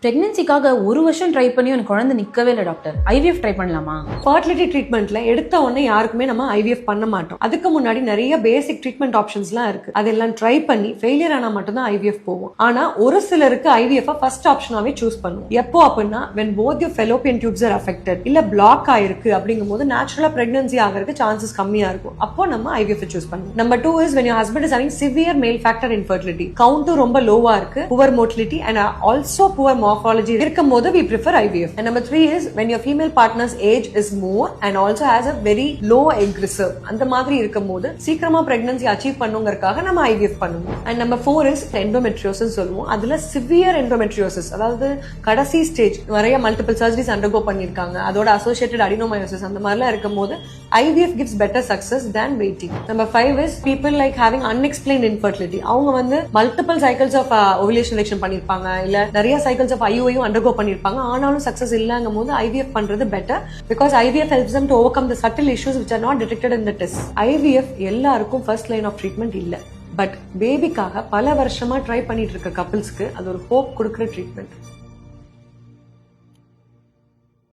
பிரெக்னன்சிக்காக ஒரு வருஷம் ட்ரை பண்ணி எனக்கு குழந்தை நிக்கவே இல்லை டாக்டர். ஐவிஎஃப் ட்ரை பண்ணலாமா? ஃபர்டிலிட்டி ட்ரீட்மெண்ட்ல எடுத்த உடனே யாருக்குமே நம்ம ஐவிஎஃப் பண்ண மாட்டோம். அதுக்கு முன்னாடி நிறைய பேசிக் ட்ரீட்மெண்ட் ஆப்ஷன்ஸ்லாம் இருக்கு. அதெல்லாம் ட்ரை பண்ணி ஃபெயிலியர் ஆனா மட்டும் தான் ஐவிஎஃப் போவோம். ஆனா ஒரு சிலருக்கு ஐவிஎஃப் ஃபர்ஸ்ட் ஆப்ஷனாவே சூஸ் பண்ணுவோம். எப்போ அப்படின்னா when both your fallopian tubes are affected இல்ல பிளாக் ஆயிருக்கு அப்படிங்கும்போது நேச்சுரலா பிரெக்னன்சி ஆகிறதுக்கு சான்சஸ் கம்மியா இருக்கும். அப்போ நம்ம ஐவிஎஃப் சூஸ் பண்ணுவோம். Number 2 is when your husband is having severe male factor infertility. Count ரொம்ப லோவா இருக்கு, poor motility and also poor morphology இருக்கும்போது we prefer IVF. And number 3 is when your female partner's age is more and also has a very low egg reserve. அந்த மாதிரி இருக்கும்போது சீக்கிரமா pregnancy achieve பண்ணுங்கிறதுக்காக நம்ம IVF பண்ணுவோம். And number 4 is endometriosis சொல்லுவோம். அதுல severe endometriosis, அதாவது கடைசி ஸ்டேஜ், நிறைய மல்டிபிள் சர்ஜரிஸ் அண்டர்கோ பண்ணிருக்காங்க, அதோட அசோசியேட்டட் அடினோமயோசிஸ் அந்த மாதிரிலாம் இருக்கும்போது IVF gives better success than waiting. Number 5 is people like having unexplained infertility. அவங்க வந்து multiple cycles of ovulation election பண்ணிருப்பாங்க, இல்ல நிறைய சைக்கிள்ஸ் ஆஃப் IUI அண்டர்கோ பண்ணிருப்பாங்க, ஆனாலும் சக்சஸ் இல்லங்கும் போது IVF பண்றது better. Because IVF helps them to overcome the subtle issues which are not detected in the test. IVF எல்லாருக்கும் ஃபர்ஸ்ட் லைன் ஆஃப் ட்ரீட்மெண்ட் இல்ல, but பேபிக்காக பல வருஷமா ட்ரை பண்ணிட்டு இருக்க கப்பிள்ஸ்க்கு அது ஒரு ஹோப் கொடுக்குற ட்ரீட்மெண்ட்.